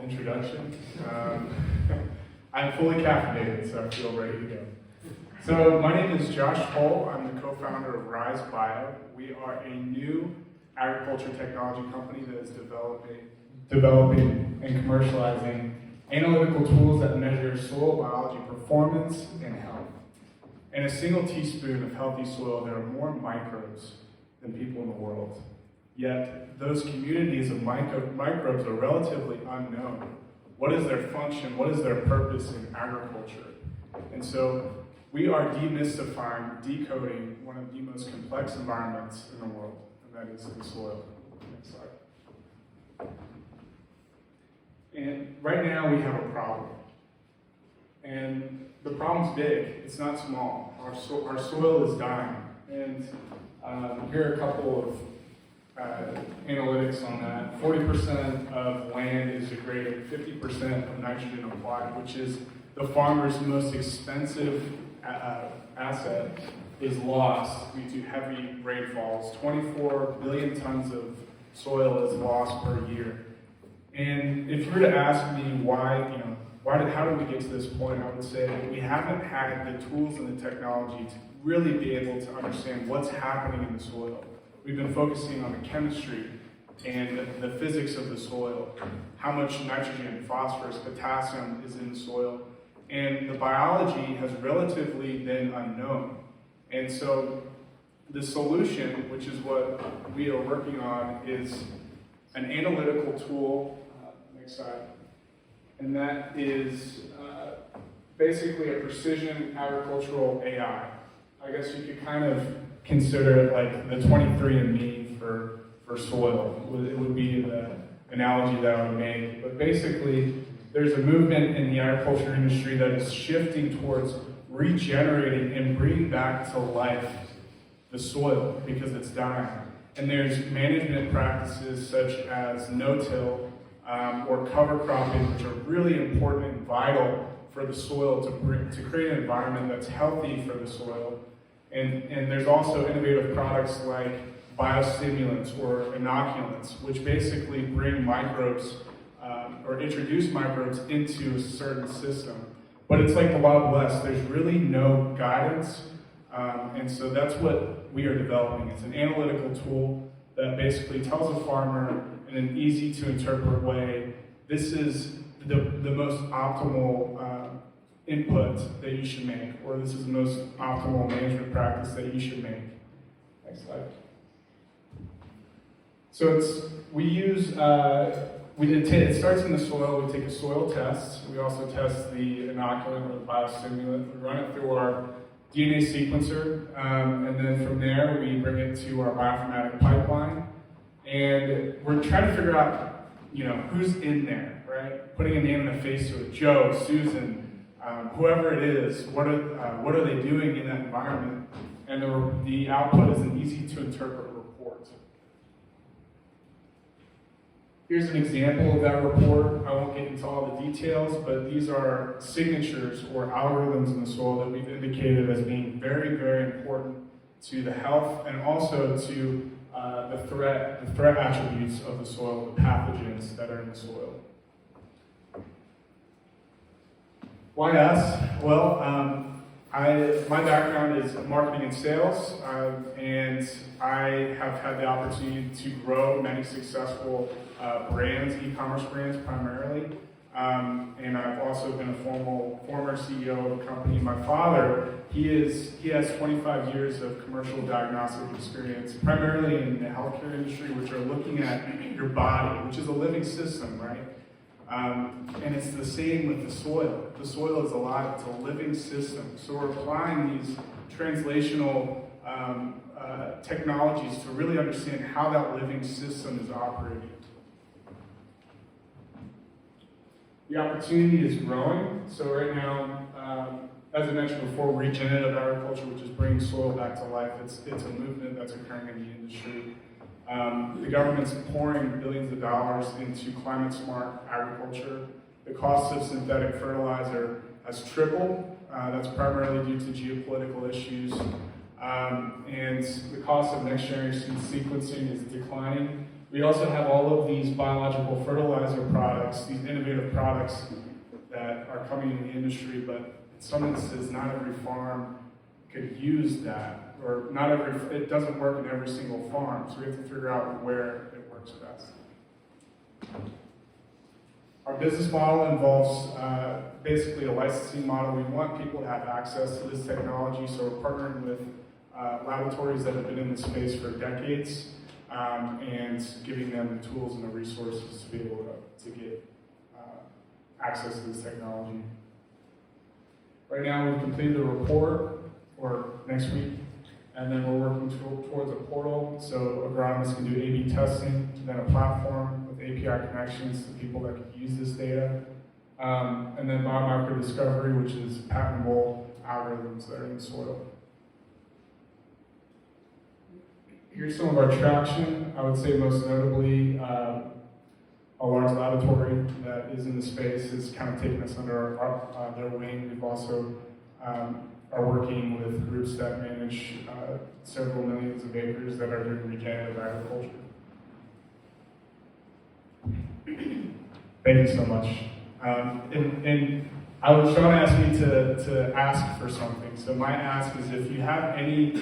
introduction. I'm fully caffeinated, so I feel ready to go. So my name is Josh Hull. I'm the co-founder of RhizeBio. We are a new agriculture technology company that is developing and commercializing analytical tools that measure soil biology performance and health. In a single teaspoon of healthy soil, there are more microbes than people in the world. Yet, those communities of microbes are relatively unknown. What is their function? What is their purpose in agriculture? And so, we are demystifying, decoding one of the most complex environments in the world, and that is the soil. Next slide. And right now, we have a problem. And the problem's big. It's not small. Our soil is dying. And here are a couple of analytics on that. 40% of land is degraded, 50% of nitrogen applied, which is the farmer's most expensive asset, is lost due to heavy rainfalls. 24 billion tons of soil is lost per year. And if you were to ask me how did we get to this point, I would say we haven't had the tools and the technology to really be able to understand what's happening in the soil. We've been focusing on the chemistry and the physics of the soil, how much nitrogen, phosphorus, potassium is in the soil, and the biology has relatively been unknown. And so the solution, which is what we are working on, is an analytical tool, next slide, and that is basically a precision agricultural AI. I guess you could kind of consider it like the 23andMe for soil. It would be the analogy that I would make. But basically, there's a movement in the agriculture industry that is shifting towards regenerating and bringing back to life the soil because it's dying. And there's management practices such as no-till or cover cropping, which are really important and vital for the soil to create an environment that's healthy for the soil. And there's also innovative products like biostimulants or inoculants, which basically bring microbes or introduce microbes into a certain system. But it's like the Wild West. There's really no guidance. And so that's what we are developing. It's an analytical tool that basically tells a farmer in an easy to interpret way, this is the most optimal input that you should make, or this is the most optimal management practice that you should make. Next slide. So it starts in the soil. We take a soil test. We also test the inoculant or the biostimulant. We run it through our DNA sequencer, and then from there we bring it to our bioinformatic pipeline, and we're trying to figure out, who's in there, right? Putting a name and a face to it. Joe, Susan, whoever it is, what are they doing in that environment? And the output is an easy to interpret report. Here's an example of that report. I won't get into all the details, but these are signatures or algorithms in the soil that we've indicated as being very, very important to the health and also to the threat attributes of the soil, the pathogens that are in the soil. Why us? Well, my background is marketing and sales, and I have had the opportunity to grow many successful brands, e-commerce brands primarily, and I've also been a former CEO of a company. My father, he has 25 years of commercial diagnostic experience, primarily in the healthcare industry, which are looking at your body, which is a living system, right? And it's the same with the soil. The soil is alive, it's a living system. So we're applying these translational technologies to really understand how that living system is operating. The opportunity is growing. So right now, as I mentioned before, regenerative agriculture, which is bringing soil back to life, it's a movement that's occurring in the industry. The government's pouring billions of dollars into climate-smart agriculture. The cost of synthetic fertilizer has tripled. That's primarily due to geopolitical issues. And the cost of next-generation sequencing is declining. We also have all of these biological fertilizer products, these innovative products that are coming in the industry, but in some instances, not every farm could use that, or it doesn't work in every single farm, so we have to figure out where it works best. Our business model involves basically a licensing model. We want people to have access to this technology, so we're partnering with laboratories that have been in the space for decades, and giving them the tools and the resources to be able to get access to this technology. Right now, we've completed a report, or next week, and then we're working towards a portal so agronomists can do A/B testing, then a platform with API connections to people that can use this data, and then biomarker discovery, which is patentable algorithms that are in the soil. Here's some of our traction. I would say most notably, a large laboratory that is in the space has kind of taken us under their wing. We've also are working with groups that manage several millions of acres that are doing regenerative agriculture. Thank you so much. And Sean asked me to ask for something. So my ask is if you have any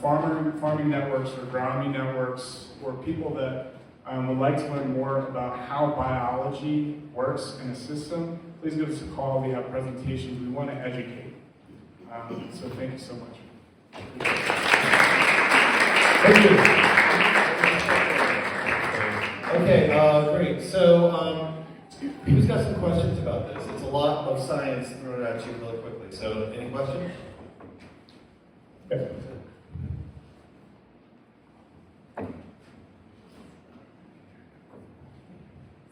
farming networks or agronomy networks or people that would like to learn more about how biology works in a system, please give us a call. We have presentations. We want to educate. So thank you so much. Thank you. Okay, great. So who's got some questions about this? It's a lot of science thrown at you really quickly. So any questions? Yeah.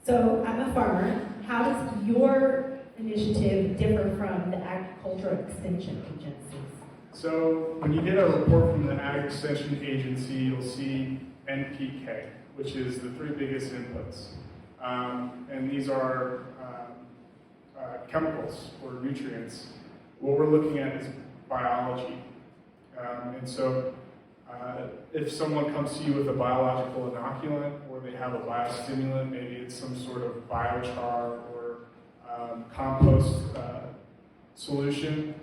So I'm a farmer. How does your initiative differ from the agricultural extension agencies? So when you get a report from the Ag Extension Agency, you'll see NPK, which is the three biggest inputs. And these are chemicals or nutrients. What we're looking at is biology. And so if someone comes to you with a biological inoculant or they have a biostimulant, maybe it's some sort of biochar or compost solution,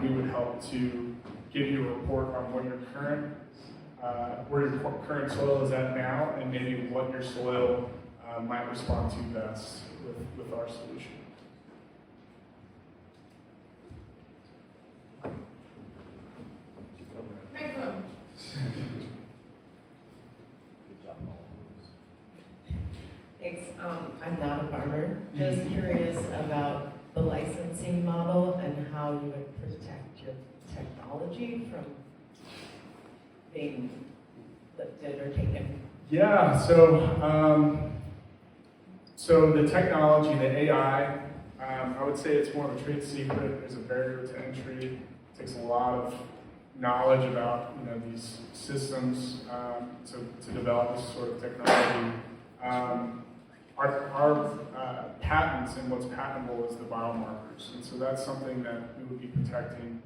we would help to give you a report on what your where your current soil is at now, and maybe what your soil might respond to best with our solution. Thanks. I'm not a farmer. Just curious about the licensing model and how you would protect your technology from being lifted or taken. Yeah, so the technology, the AI, I would say it's more of a trade secret. There's a barrier to entry. It takes a lot of knowledge about these systems to develop this sort of technology. Our patents and what's patentable is the biomarkers, and so that's something that we would be protecting.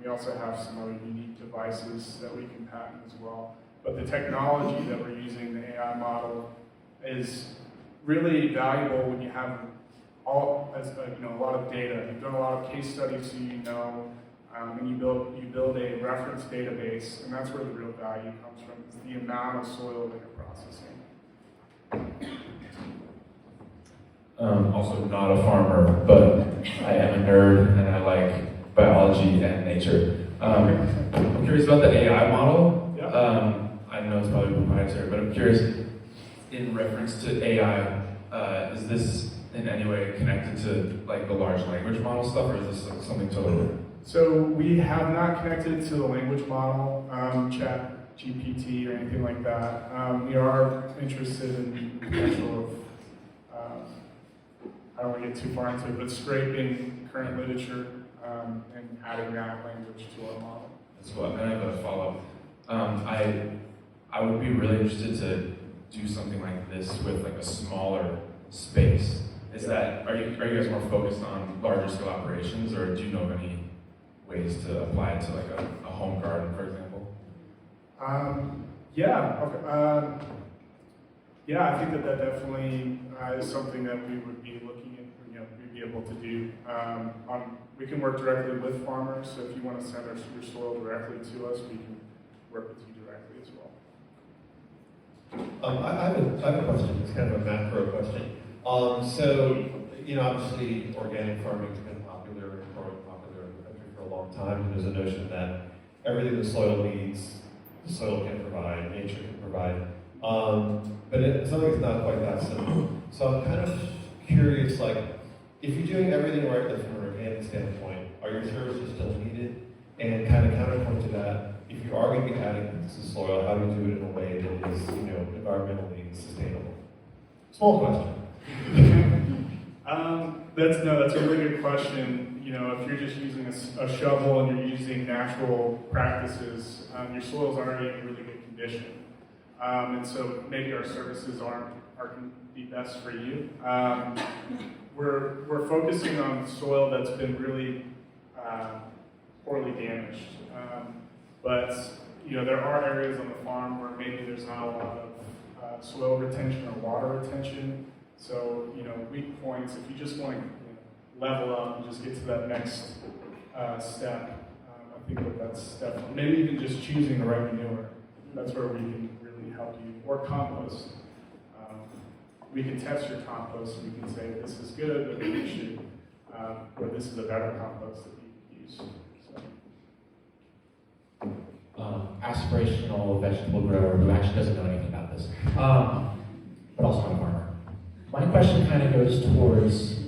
We also have some other unique devices that we can patent as well. But the technology that we're using, the AI model, is really valuable when you have a lot of data. You've done a lot of case studies, so and you build a reference database, and that's where the real value comes from. It's the amount of soil that you're processing. Also not a farmer, but I am a nerd and I like biology and nature. I'm curious about the AI model. Yeah. I know it's probably proprietary, but I'm curious, in reference to AI, is this in any way connected to the large language model stuff, or is this something totally different? So we have not connected to the language model, chat GPT or anything like that. We are interested in the potential of, I don't want to get too far into it, but scraping current literature and adding that language to our model. That's what, and I have a follow-up. I would be really interested to do something like this with a smaller space. Are you guys more focused on larger scale operations, or do you know of any ways to apply it to a home garden, for example? Yeah. Okay. Yeah, I think that definitely is something that we would be looking at, we'd be able to do. We can work directly with farmers, so if you want to send your soil directly to us, we can work with you directly as well. I have a question. It's kind of a macro question. So, obviously, organic farming has been popular and growing popular in the country for a long time. And there's a notion that everything the soil needs, the soil can provide, nature can provide. But something's not quite that simple. So I'm kind of curious, if you're doing everything right from an organic standpoint, are your services still needed? And kind of counterpoint to that, if you are going to be adding things to soil, how do you do it in a way that is, environmentally sustainable? Small question. That's a really good question. If you're just using a shovel and you're using natural practices, your soil's already in really good condition. And so maybe our services aren't going to be best for you. We're focusing on soil that's been really poorly damaged. But there are areas on the farm where maybe there's not a lot of soil retention or water retention. So weak points. If you just want to level up and just get to that next step, I think that's definitely maybe even just choosing the right manure. That's where we can really help you. Or compost. We can test your compost and we can say this is good, but we should, or this is a better compost that you use. Aspirational vegetable grower who actually doesn't know anything about this, but also I'm a farmer. My question kind of goes towards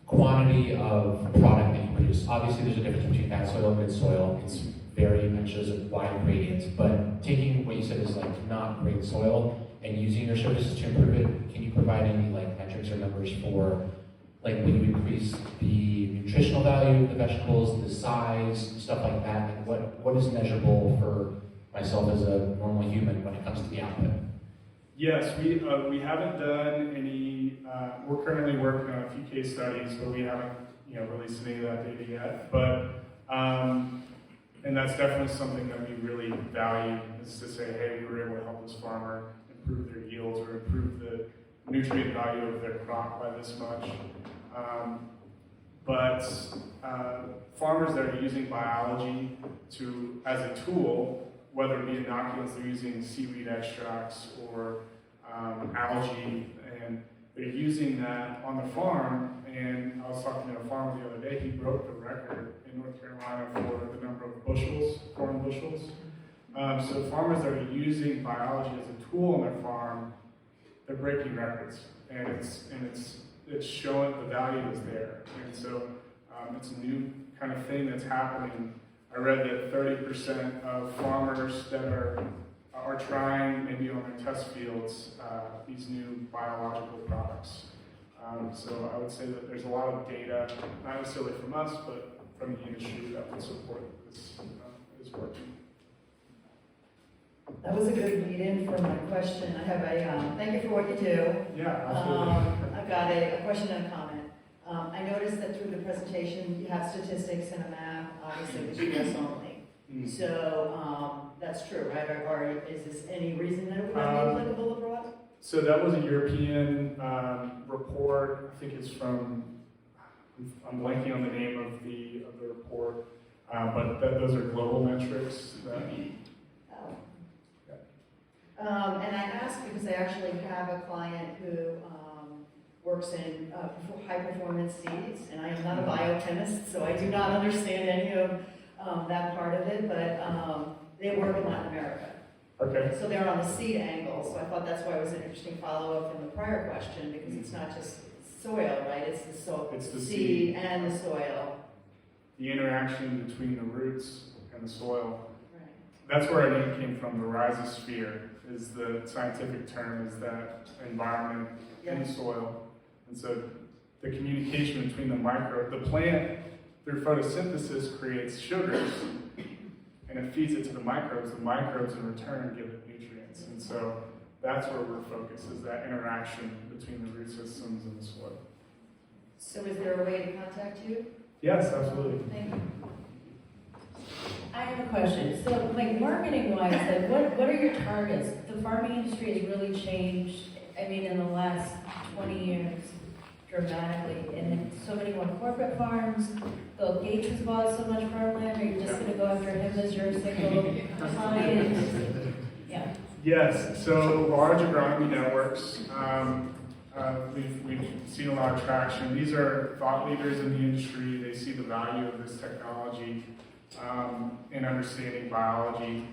quantity of product that you produce. Obviously, there's a difference between bad soil and good soil. It's it shows a wide gradient, but taking what you said is not great soil and using your services to improve it, can you provide any metrics or numbers for will you increase the nutritional value of the vegetables, the size, stuff like that? What is measurable for myself as a normal human when it comes to the output? Yes, we haven't done any. We're currently working on a few case studies, but we haven't released any of that data yet. But and that's definitely something that we really value, is to say, hey, we were able to help this farmer improve their yields or improve the nutrient value of their crop by this much. But farmers that are using biology as a tool, whether it be inoculants, they're using seaweed extracts or algae, and they're using that on the farm. And I was talking to a farmer the other day, he broke the record in North Carolina for the number of corn bushels. So farmers that are using biology as a tool on their farm, they're breaking records, and it's showing the value is there. And so it's a new kind of thing that's happening. I read that 30% of farmers that are trying, maybe on their test fields, these new biological products. So I would say that there's a lot of data, not necessarily from us, but from the industry that would support this is working. That was a good lead-in for my question. I have thank you for what you do. Yeah, absolutely. I've got a question and a comment. I noticed that through the presentation, you have statistics and a map, obviously, but US only. So that's true, right? Or is this any reason that it would not be applicable abroad? So that was a European report. I think it's from, I'm blanking on the name of the report, but those are global metrics. And I ask because I actually have a client who works in high-performance seeds, and I am not a biochemist, so I do not understand any of that part of it, but they work in Latin America. Okay. So they're on the seed angle, so I thought that's why it was an interesting follow-up from the prior question, because it's not just soil, right? It's the seed and the soil. The interaction between the roots and the soil. Right. That's where our name came from. The rhizosphere is the scientific term, is that environment in the soil. And so the communication between the plant through photosynthesis creates sugars, and it feeds it to the microbes. The microbes in return give it nutrients. And so that's where we're focused, is that interaction between the root systems and the soil. So is there a way to contact you? Yes, absolutely. Thank you. I have a question. So, marketing-wise, what are your targets? The farming industry has really changed. I mean, in the last 20 years, dramatically. And so many more corporate farms. Bill Gates has bought so much farmland. Are you just going to go after him as your single client? Yeah. Yes, so large agronomy networks, we've seen a lot of traction. These are thought leaders in the industry. They see the value of this technology in understanding biology,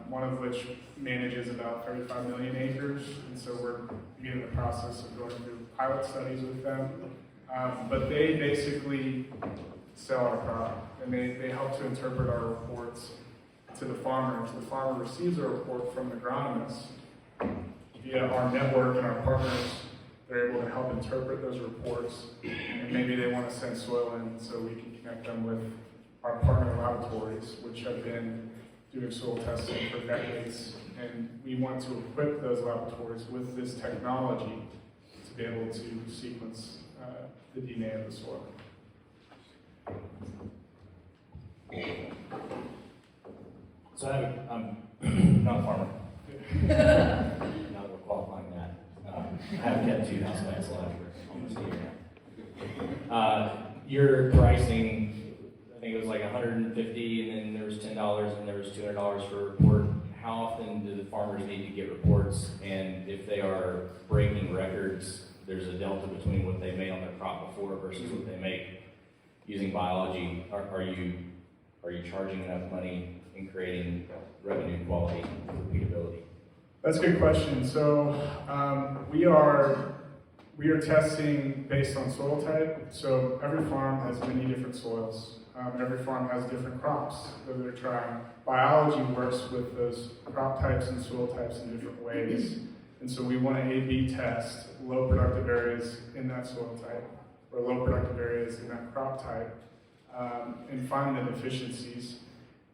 one of which manages about 35 million acres. And so we're beginning the process of going through pilot studies with them. But they basically sell our product, and they help to interpret our reports to the farmer. The farmer receives a report from the agronomist via our network and our partners. They're able to help interpret those reports, and maybe they want to send soil in so we can connect them with our partner laboratories, which have been doing soil testing for decades. And we want to equip those laboratories with this technology to be able to sequence the DNA of the soil. So I'm not a farmer. Not qualifying that. I haven't kept 2 houseplants alive for almost a year. Your pricing, I think it was like $150, and then there was $10, and there was $200 for a report. How often do the farmers need to get reports? And if they are breaking records, there's a delta between what they made on their crop before versus what they make using biology. Are you charging enough money in creating revenue, quality, and repeatability? That's a good question. So we are testing based on soil type. So every farm has many different soils. Every farm has different crops that they're trying. Biology works with those crop types and soil types in different ways. And so we want to A/B test low productive areas in that soil type or low productive areas in that crop type and find the deficiencies.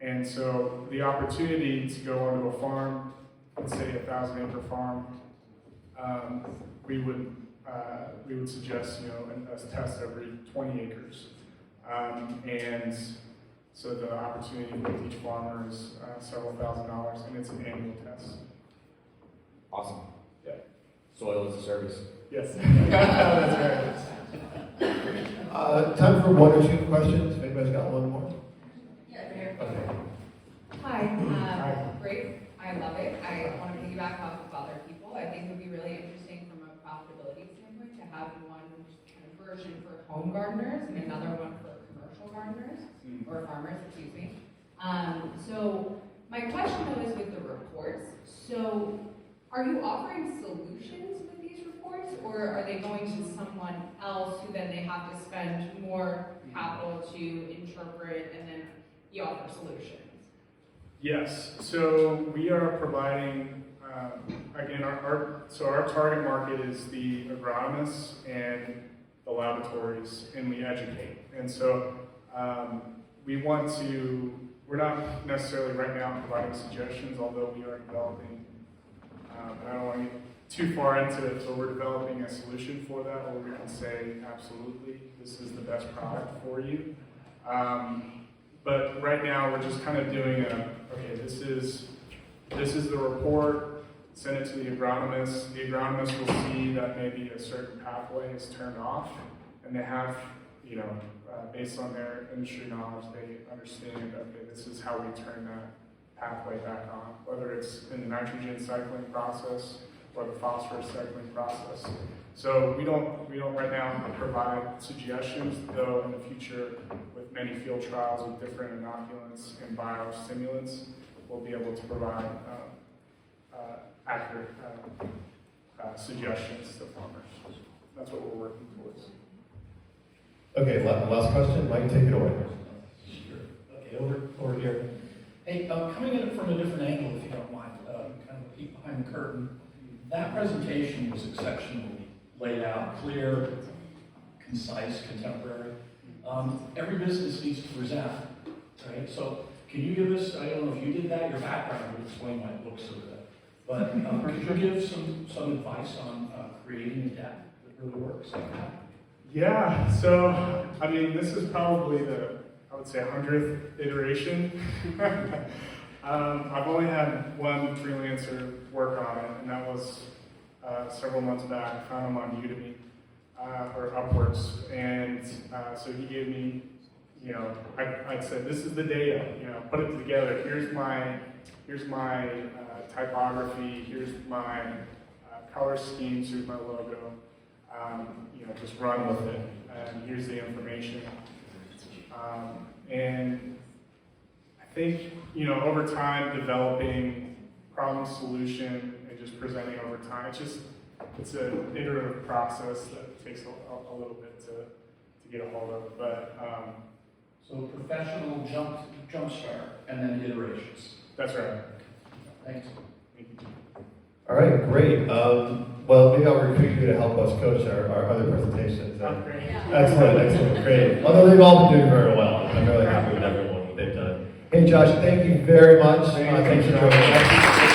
And so the opportunity to go onto a farm, let's say a 1,000-acre farm, we would suggest a test every 20 acres. And so the opportunity with each farmer is several $1,000s, and it's an annual test. Awesome. Yeah. Soil as a service. Yes. That's right. Time for 1 or 2 questions. If anybody's got one more. Yeah, right here. Okay. Hi, great. I love it. I want to piggyback off of other people. I think it would be really interesting from a profitability standpoint to have one kind of version for home gardeners and another one for commercial gardeners or farmers, excuse me. So my question though is with the reports. So are you offering solutions with these reports, or are they going to someone else who then they have to spend more capital to interpret and then you offer solutions? Yes, so we are providing, again, our target market is the agronomists and the laboratories, and we educate. And so we're not necessarily right now providing suggestions, although we are developing, and I don't want to get too far into it, so we're developing a solution for that where we can say, absolutely, this is the best product for you. But right now, we're just kind of doing okay, this is the report, send it to the agronomist. The agronomist will see that maybe a certain pathway is turned off, and they have, based on their industry knowledge, they understand, okay, this is how we turn that pathway back on, whether it's in the nitrogen cycling process or the phosphorus cycling process. So we don't right now provide suggestions, though in the future with many field trials with different inoculants and biostimulants, we'll be able to provide accurate suggestions to farmers. That's what we're working towards. Okay, last question. Mike, take it away. Sure. Okay, over here. Hey, coming at it from a different angle, if you don't mind, kind of a peek behind the curtain. That presentation was exceptionally laid out, clear, concise, contemporary. Every business needs to present, right? So can you give us, I don't know if you did that, your background would explain why it looks so good. But could you give some advice on creating a deck that really works like that? Yeah, so, I mean, this is probably I would say 100th iteration. I've only had one freelancer work on it, and that was several months back. Found him on Udemy or Upworks, and so he gave me, I said, this is the data, put it together. Here's my typography. Here's my color schemes. Here's my logo. Just run with it. And here's the information. And I think, over time, developing problem solution and just presenting over time, it's an iterative process that takes a little bit to get a hold of. But So professional jump start, and then iterations. that's right. Thanks. Thank you. All right, great. Well, maybe I'll recruit you to help us coach our other presentations. Great. Excellent, great. Although they've all been doing very well. I'm really happy with everyone, what they've done. Hey, Josh, thank you very much. Thanks for joining us.